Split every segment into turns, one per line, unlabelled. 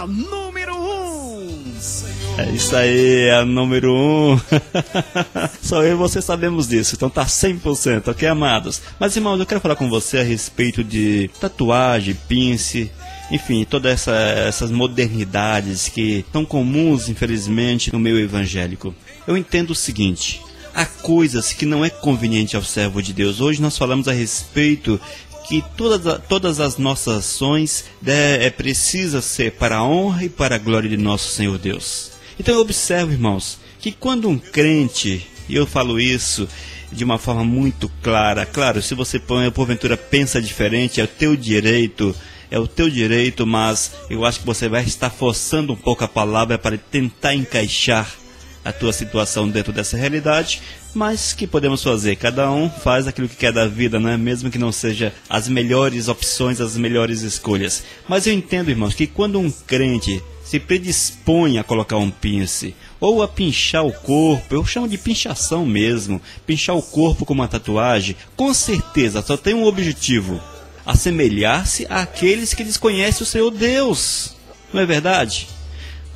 a número 1.
É isso aí, é a número 1. Só eu e você sabemos disso, então tá 100%, ok, amados? Mas, irmãos, eu quero falar com você a respeito de tatuagem, pince, enfim, todas essas modernidades que estão comuns, infelizmente, no meio evangélico. Eu entendo o seguinte: há coisas que não é conveniente ao servo de Deus. Hoje nós falamos a respeito que todas as nossas ações precisa ser para a honra e para a glória de nosso Senhor Deus. Então eu observo, irmãos, que quando um crente, e eu falo isso de uma forma muito clara, claro, se você porventura pensa diferente, é o teu direito, mas eu acho que você vai estar forçando um pouco a palavra para tentar encaixar a tua situação dentro dessa realidade, mas que podemos fazer? Cada um faz aquilo que quer da vida, não é? Mesmo que não seja as melhores opções, as melhores escolhas. Mas eu entendo, irmãos, que quando um crente se predispõe a colocar um pince, ou a pinchar o corpo, eu chamo de pinchação mesmo, pinchar o corpo com uma tatuagem, com certeza só tem um objetivo: assemelhar-se àqueles que desconhecem o Senhor Deus. Não é verdade?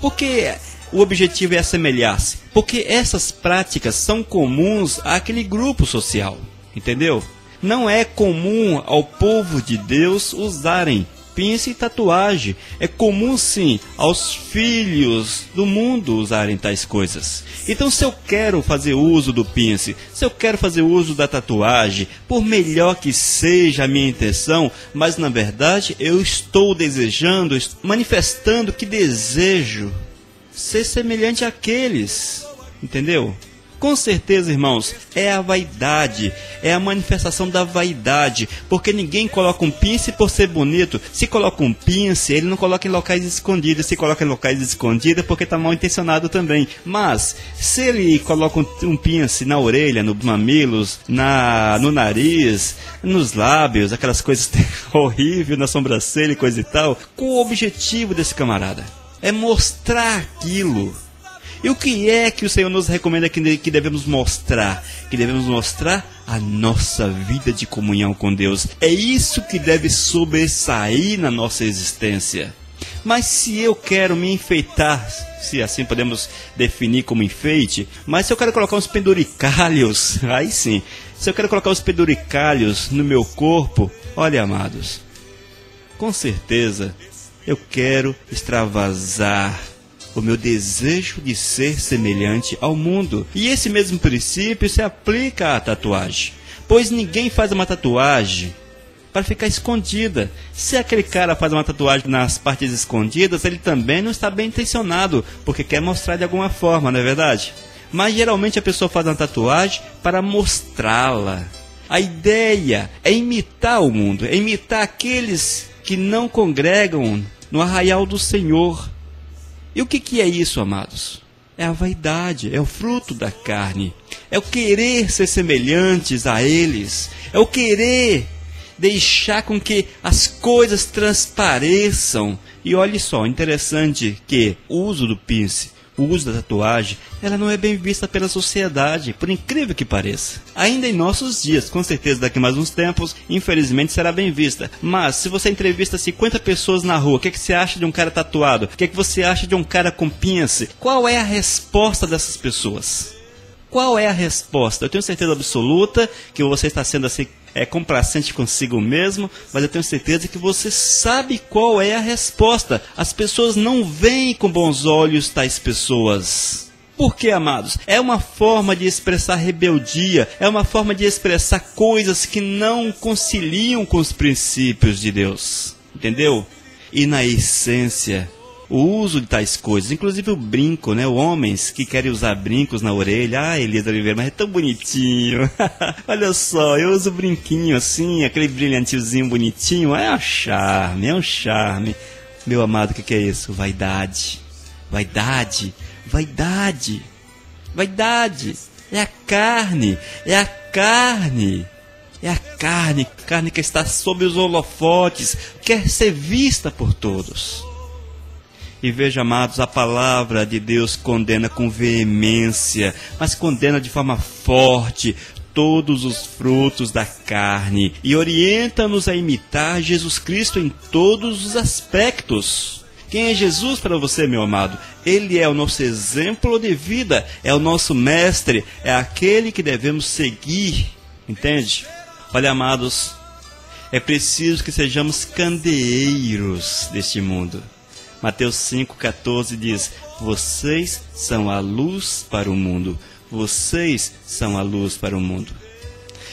Porque o objetivo é assemelhar-se, porque essas práticas são comuns àquele grupo social, entendeu? Não é comum ao povo de Deus usarem pince e tatuagem. É comum sim aos filhos do mundo usarem tais coisas. Então, se eu quero fazer uso do pince, se eu quero fazer uso da tatuagem, por melhor que seja a minha intenção, mas na verdade eu estou desejando, manifestando que desejo ser semelhante àqueles, entendeu? Com certeza, irmãos, é a vaidade, é a manifestação da vaidade, porque ninguém coloca um pince por ser bonito. Se coloca um pince, ele não coloca em locais escondidos. Se coloca em locais escondidos, é porque está mal intencionado também. Mas, se ele coloca um pince na orelha, nos mamilos, no nariz, nos lábios, aquelas coisas horríveis, na sobrancelha e coisa e tal, qual o objetivo desse camarada? É mostrar aquilo. E o que é que o Senhor nos recomenda que devemos mostrar? Que devemos mostrar a nossa vida de comunhão com Deus. É isso que deve sobressair na nossa existência. Mas se eu quero me enfeitar, se assim podemos definir como enfeite, mas se eu quero colocar uns penduricalhos, aí sim. Se eu quero colocar os penduricalhos no meu corpo, olha, amados, com certeza eu quero extravasar o meu desejo de ser semelhante ao mundo. E esse mesmo princípio se aplica à tatuagem, pois ninguém faz uma tatuagem para ficar escondida. Se aquele cara faz uma tatuagem nas partes escondidas, ele também não está bem intencionado, porque quer mostrar de alguma forma, não é verdade? Mas geralmente a pessoa faz uma tatuagem para mostrá-la. A ideia é imitar o mundo, é imitar aqueles que não congregam no arraial do Senhor. E o que é isso, amados? É a vaidade, é o fruto da carne, é o querer ser semelhantes a eles, é o querer deixar com que as coisas transpareçam. E olhe só, interessante que o uso do pince, o uso da tatuagem, ela não é bem vista pela sociedade, por incrível que pareça. Ainda em nossos dias, com certeza daqui a mais uns tempos, infelizmente será bem vista. Mas se você entrevista 50 pessoas na rua, o que você acha de um cara tatuado? O que você acha de um cara com pince? Qual é a resposta dessas pessoas? Qual é a resposta? Eu tenho certeza absoluta que você está sendo assim, complacente consigo mesmo, mas eu tenho certeza que você sabe qual é a resposta. As pessoas não veem com bons olhos tais pessoas. Por quê, amados? É uma forma de expressar rebeldia, é uma forma de expressar coisas que não conciliam com os princípios de Deus. Entendeu? E na essência, o uso de tais coisas, inclusive o brinco, né? Homens que querem usar brincos na orelha. Ah, Elisa Oliveira, mas é tão bonitinho. Olha só, eu uso brinquinho assim, aquele brilhantezinho bonitinho. É um charme, é um charme. Meu amado, o que é isso? Vaidade. Vaidade. Vaidade. Vaidade. É a carne. É a carne. É a carne. Carne que está sob os holofotes. Quer ser vista por todos. E veja, amados, a palavra de Deus condena com veemência, mas condena de forma forte todos os frutos da carne e orienta-nos a imitar Jesus Cristo em todos os aspectos. Quem é Jesus para você, meu amado? Ele é o nosso exemplo de vida, é o nosso mestre, é aquele que devemos seguir, entende? Olha, amados, é preciso que sejamos candeeiros deste mundo. Mateus 5,14 diz: vocês são a luz para o mundo. Vocês são a luz para o mundo.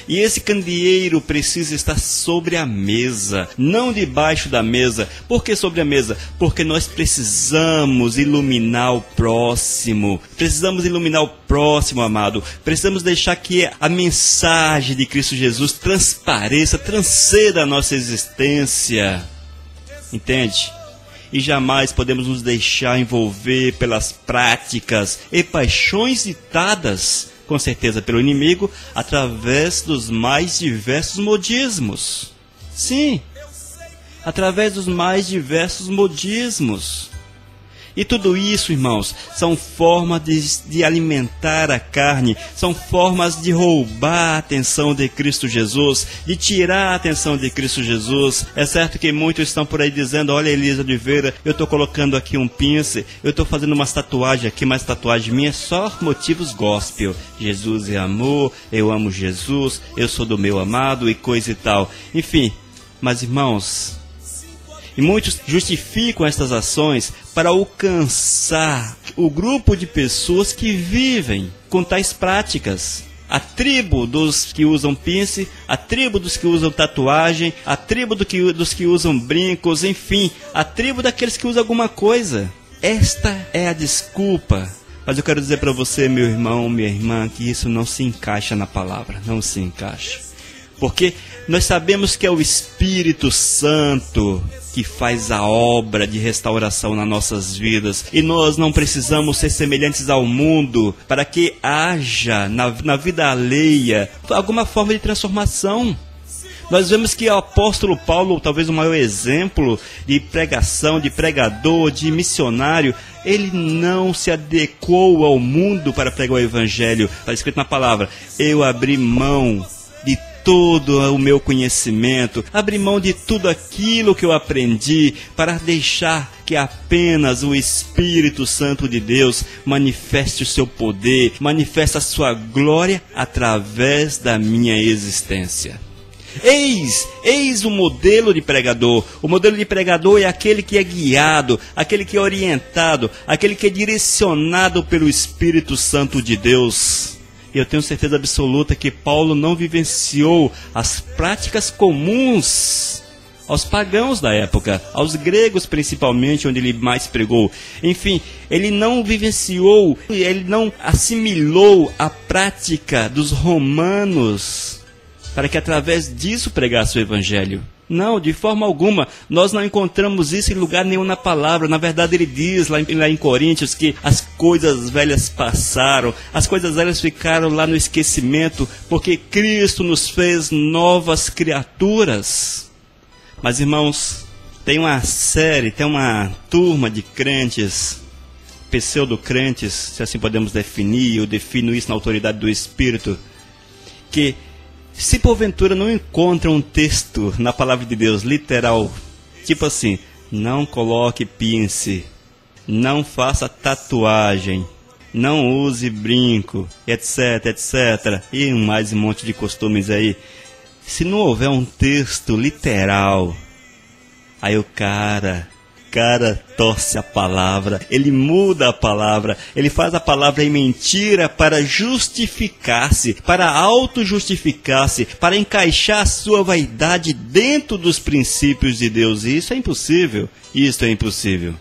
E esse candeeiro precisa estar sobre a mesa, não debaixo da mesa. Por que sobre a mesa? Porque nós precisamos iluminar o próximo. Precisamos iluminar o próximo, amado. Precisamos deixar que a mensagem de Cristo Jesus transpareça, transcenda a nossa existência. Entende? E jamais podemos nos deixar envolver pelas práticas e paixões ditadas, com certeza pelo inimigo, através dos mais diversos modismos. Sim, através dos mais diversos modismos. E tudo isso, irmãos, são formas de alimentar a carne, são formas de roubar a atenção de Cristo Jesus, de tirar a atenção de Cristo Jesus. É certo que muitos estão por aí dizendo: olha, Elisa Oliveira, eu estou colocando aqui um pince, eu estou fazendo uma tatuagem aqui, mas tatuagem minha é só motivos gospel. Jesus é amor, eu amo Jesus, eu sou do meu amado e coisa e tal. Enfim, mas irmãos, e muitos justificam estas ações para alcançar o grupo de pessoas que vivem com tais práticas. A tribo dos que usam pince, a tribo dos que usam tatuagem, a tribo dos que usam brincos, enfim, a tribo daqueles que usam alguma coisa. Esta é a desculpa. Mas eu quero dizer para você, meu irmão, minha irmã, que isso não se encaixa na palavra, não se encaixa. Porque nós sabemos que é o Espírito Santo que faz a obra de restauração nas nossas vidas. E nós não precisamos ser semelhantes ao mundo para que haja na vida alheia alguma forma de transformação. Nós vemos que o apóstolo Paulo, talvez o maior exemplo de pregação, de pregador, de missionário, ele não se adequou ao mundo para pregar o evangelho. Está escrito na palavra: eu abri mão de todo o meu conhecimento, abri mão de tudo aquilo que eu aprendi para deixar que apenas o Espírito Santo de Deus manifeste o seu poder, manifeste a sua glória através da minha existência. Eis o modelo de pregador. O modelo de pregador é aquele que é guiado, aquele que é orientado, aquele que é direcionado pelo Espírito Santo de Deus. E eu tenho certeza absoluta que Paulo não vivenciou as práticas comuns aos pagãos da época, aos gregos principalmente, onde ele mais pregou. Enfim, ele não vivenciou, ele não assimilou a prática dos romanos para que através disso pregasse o evangelho. Não, de forma alguma. Nós não encontramos isso em lugar nenhum na palavra. Na verdade, ele diz lá em Coríntios que as coisas velhas passaram, as coisas velhas ficaram lá no esquecimento, porque Cristo nos fez novas criaturas. Mas, irmãos, tem uma turma de crentes, pseudo-crentes, se assim podemos definir, eu defino isso na autoridade do Espírito, que se porventura não encontra um texto na palavra de Deus literal, tipo assim: não coloque pince, não faça tatuagem, não use brinco, etc, etc, e mais um monte de costumes aí. Se não houver um texto literal, aí o cara torce a palavra, ele muda a palavra, ele faz a palavra em mentira para justificar-se, para auto-justificar-se, para encaixar a sua vaidade dentro dos princípios de Deus. E isso é impossível, isso é impossível.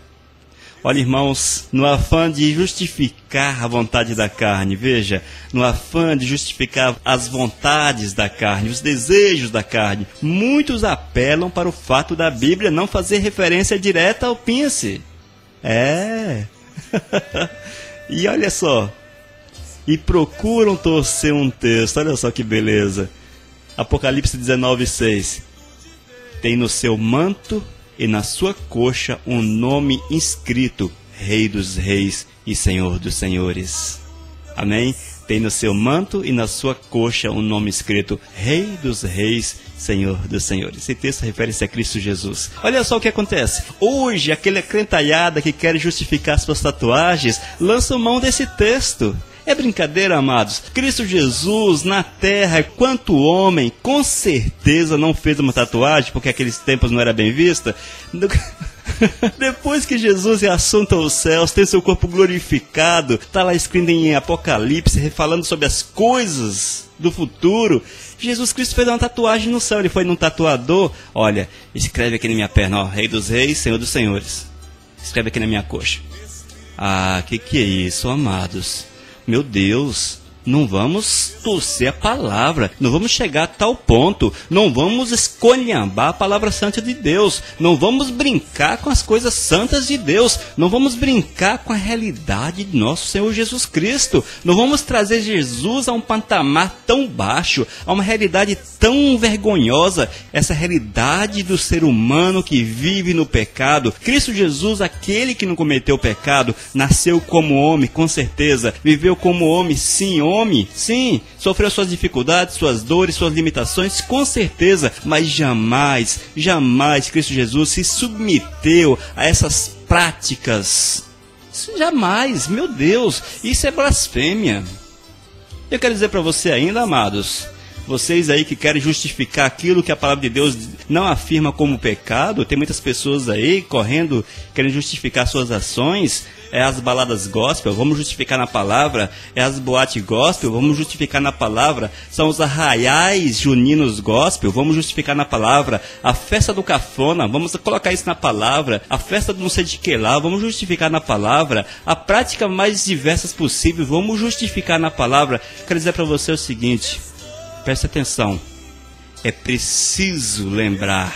Olha, irmãos, no afã de justificar a vontade da carne, veja, no afã de justificar as vontades da carne, os desejos da carne, muitos apelam para o fato da Bíblia não fazer referência direta ao pince. E olha só, e procuram torcer um texto, olha só que beleza. Apocalipse 19:6. Tem no seu manto e na sua coxa um nome inscrito: Rei dos Reis e Senhor dos Senhores. Amém? Tem no seu manto e na sua coxa um nome escrito Rei dos Reis, Senhor dos Senhores. Esse texto refere-se a Cristo Jesus. Olha só o que acontece. Hoje, aquele crentalhada que quer justificar suas tatuagens, lança mão desse texto. É brincadeira, amados. Cristo Jesus, na terra, quanto homem, com certeza não fez uma tatuagem, porque aqueles tempos não era bem vista. Depois que Jesus é assunto aos céus, tem seu corpo glorificado, está lá escrito em Apocalipse, falando sobre as coisas do futuro. Jesus Cristo fez uma tatuagem no céu. Ele foi num tatuador. Olha, escreve aqui na minha perna, ó, Rei dos Reis, Senhor dos Senhores. Escreve aqui na minha coxa. Ah, que é isso, amados? Meu Deus, não vamos torcer a palavra, não vamos chegar a tal ponto, não vamos esculhambar a palavra santa de Deus, não vamos brincar com as coisas santas de Deus, não vamos brincar com a realidade de nosso Senhor Jesus Cristo, não vamos trazer Jesus a um patamar tão baixo, a uma realidade tão vergonhosa, essa realidade do ser humano que vive no pecado. Cristo Jesus, aquele que não cometeu pecado, nasceu como homem, com certeza, viveu como homem, sim, sofreu suas dificuldades, suas dores, suas limitações, com certeza, mas jamais Cristo Jesus se submeteu a essas práticas. Jamais, meu Deus, isso é blasfêmia. Eu quero dizer para você ainda, amados, vocês aí que querem justificar aquilo que a palavra de Deus não afirma como pecado, tem muitas pessoas aí correndo, querendo justificar suas ações. É as baladas gospel, vamos justificar na palavra. É as boates gospel, vamos justificar na palavra. São os arraiais juninos gospel, vamos justificar na palavra. A festa do cafona, vamos colocar isso na palavra. A festa do não sei de que lá, vamos justificar na palavra. A prática mais diversas possível, vamos justificar na palavra. Quero dizer para você o seguinte, preste atenção. É preciso lembrar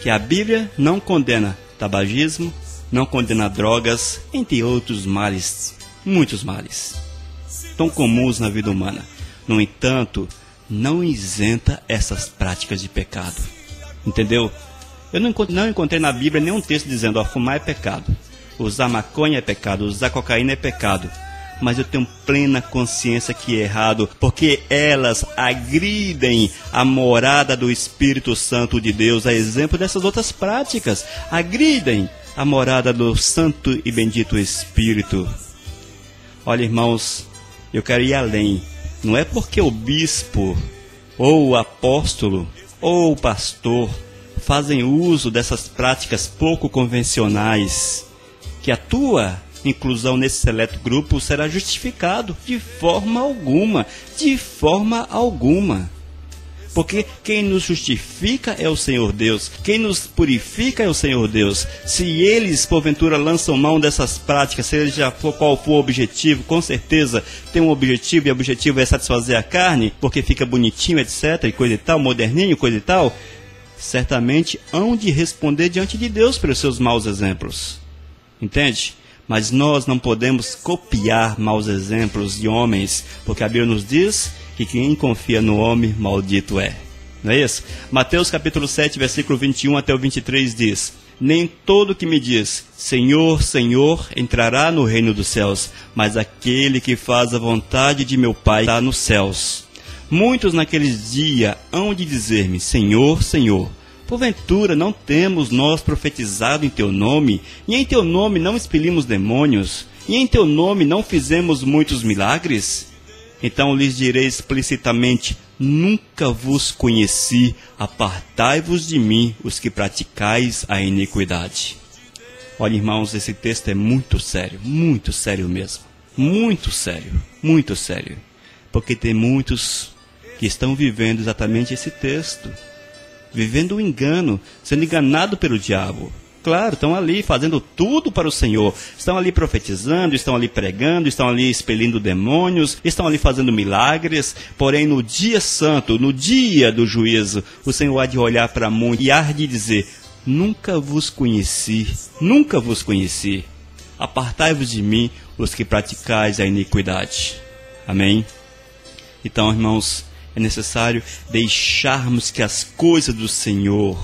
que a Bíblia não condena tabagismo, não condena drogas, entre outros males, muitos males, tão comuns na vida humana. No entanto, não isenta essas práticas de pecado. Entendeu? Eu não encontrei na Bíblia nenhum texto dizendo, ó, fumar é pecado, usar maconha é pecado, usar cocaína é pecado. Mas eu tenho plena consciência que é errado, porque elas agridem a morada do Espírito Santo de Deus, a exemplo dessas outras práticas. Agridem a morada do Santo e Bendito Espírito. Olha, irmãos, eu quero ir além. Não é porque o bispo, ou o apóstolo, ou o pastor fazem uso dessas práticas pouco convencionais que a tua inclusão nesse seleto grupo será justificado de forma alguma. De forma alguma. Porque quem nos justifica é o Senhor Deus. Quem nos purifica é o Senhor Deus. Se eles, porventura, lançam mão dessas práticas, seja qual for o objetivo, com certeza tem um objetivo, e o objetivo é satisfazer a carne, porque fica bonitinho, etc, e coisa e tal, moderninho, coisa e tal, certamente hão de responder diante de Deus pelos seus maus exemplos. Entende? Mas nós não podemos copiar maus exemplos de homens, porque a Bíblia nos diz que quem confia no homem, maldito é. Não é isso? Mateus capítulo 7, versículo 21 até o 23 diz: nem todo que me diz, Senhor, Senhor, entrará no reino dos céus, mas aquele que faz a vontade de meu Pai está nos céus. Muitos naqueles dias hão de dizer-me, Senhor, Senhor, porventura não temos nós profetizado em teu nome, e em teu nome não expelimos demônios, e em teu nome não fizemos muitos milagres? Então lhes direi explicitamente, nunca vos conheci, apartai-vos de mim, os que praticais a iniquidade. Olha, irmãos, esse texto é muito sério mesmo, muito sério, porque tem muitos que estão vivendo exatamente esse texto, vivendo o engano, sendo enganado pelo diabo. Claro, estão ali fazendo tudo para o Senhor, estão ali profetizando, estão ali pregando, estão ali expelindo demônios, estão ali fazendo milagres, porém no dia santo, no dia do juízo, o Senhor há de olhar para muitos e há de dizer, nunca vos conheci, apartai-vos de mim, os que praticais a iniquidade. Amém? Então, irmãos, é necessário deixarmos que as coisas do Senhor,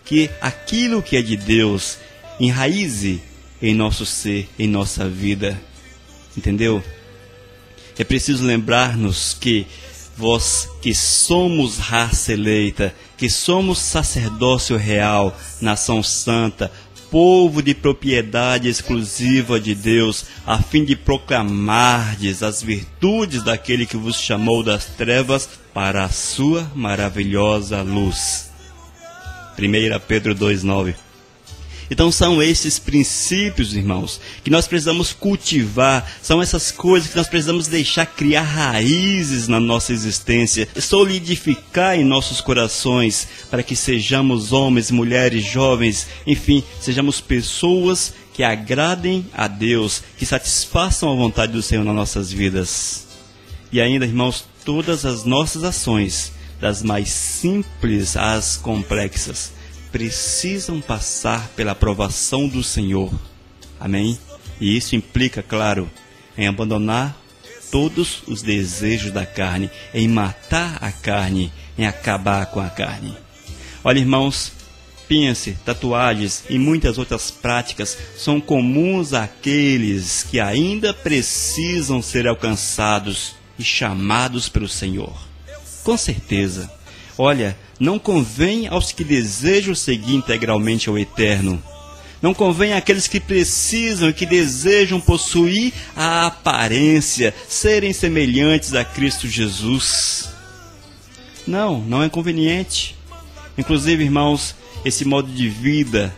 que aquilo que é de Deus enraize em nosso ser, em nossa vida. Entendeu? É preciso lembrar-nos que vós que somos raça eleita, que somos sacerdócio real, nação santa, povo de propriedade exclusiva de Deus, a fim de proclamardes as virtudes daquele que vos chamou das trevas para a sua maravilhosa luz. 1 Pedro 2,9. Então são esses princípios, irmãos, que nós precisamos cultivar, são essas coisas que nós precisamos deixar criar raízes na nossa existência, solidificar em nossos corações, para que sejamos homens, mulheres, jovens, enfim, sejamos pessoas que agradem a Deus, que satisfaçam a vontade do Senhor nas nossas vidas. E ainda, irmãos, todas as nossas ações, das mais simples às complexas, precisam passar pela aprovação do Senhor. Amém? E isso implica, claro, em abandonar todos os desejos da carne, em matar a carne, em acabar com a carne. Olha, irmãos, pince, tatuagens e muitas outras práticas são comuns àqueles que ainda precisam ser alcançados e chamados pelo Senhor. Com certeza. Olha, não convém aos que desejam seguir integralmente ao Eterno. Não convém àqueles que precisam e que desejam possuir a aparência, serem semelhantes a Cristo Jesus. Não é conveniente. Inclusive, irmãos, esse modo de vida,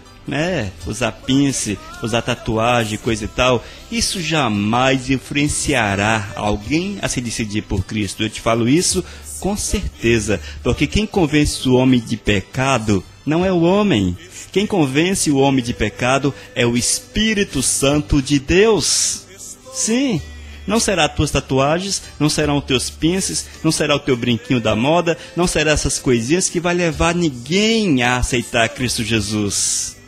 usar pince, usar tatuagem, coisa e tal, isso jamais influenciará alguém a se decidir por Cristo. Eu te falo isso com certeza, porque quem convence o homem de pecado não é o homem. Quem convence o homem de pecado é o Espírito Santo de Deus. Sim, não será tuas tatuagens, não serão os teus pinces, não será o teu brinquinho da moda, não será essas coisinhas que vai levar ninguém a aceitar Cristo Jesus.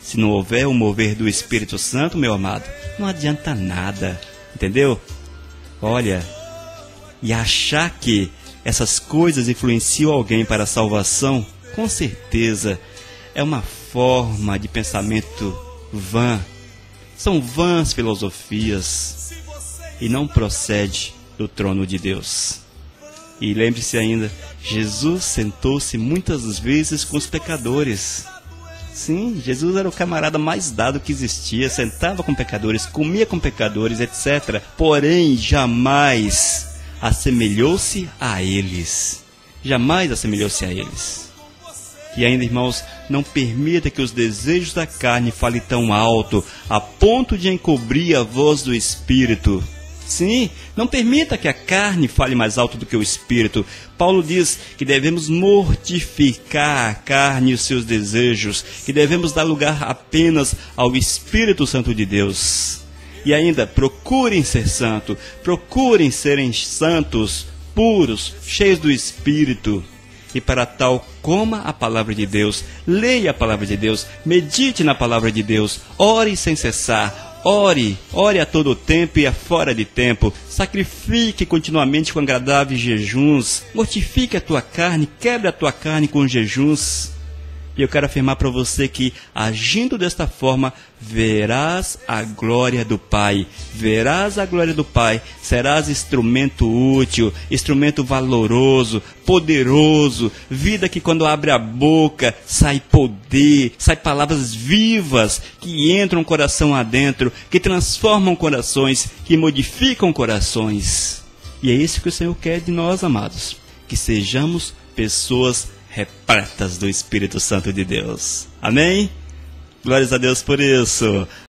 Se não houver o mover do Espírito Santo, meu amado, não adianta nada, entendeu? Olha, e achar que essas coisas influenciam alguém para a salvação, com certeza, é uma forma de pensamento vã. São vãs filosofias e não procede do trono de Deus. E lembre-se ainda, Jesus sentou-se muitas vezes com os pecadores. Sim, Jesus era o camarada mais dado que existia, sentava com pecadores, comia com pecadores, etc. Porém, jamais assemelhou-se a eles. Jamais assemelhou-se a eles. E ainda, irmãos, não permita que os desejos da carne falem tão alto, a ponto de encobrir a voz do Espírito. Sim, não permita que a carne fale mais alto do que o Espírito. Paulo diz que devemos mortificar a carne e os seus desejos, que devemos dar lugar apenas ao Espírito Santo de Deus. E ainda, procurem ser santos, procurem serem santos, puros, cheios do Espírito. E para tal, coma a palavra de Deus, leia a palavra de Deus, medite na palavra de Deus, ore sem cessar, ore a todo tempo e a fora de tempo, sacrifique continuamente com agradáveis jejuns, mortifique a tua carne, quebre a tua carne com jejuns. E eu quero afirmar para você que, agindo desta forma, verás a glória do Pai. Verás a glória do Pai. Serás instrumento útil, instrumento valoroso, poderoso. Vida que quando abre a boca, sai poder, sai palavras vivas que entram no coração adentro, que transformam corações, que modificam corações. E é isso que o Senhor quer de nós, amados. Que sejamos pessoas repletas do Espírito Santo de Deus. Amém? Glórias a Deus por isso.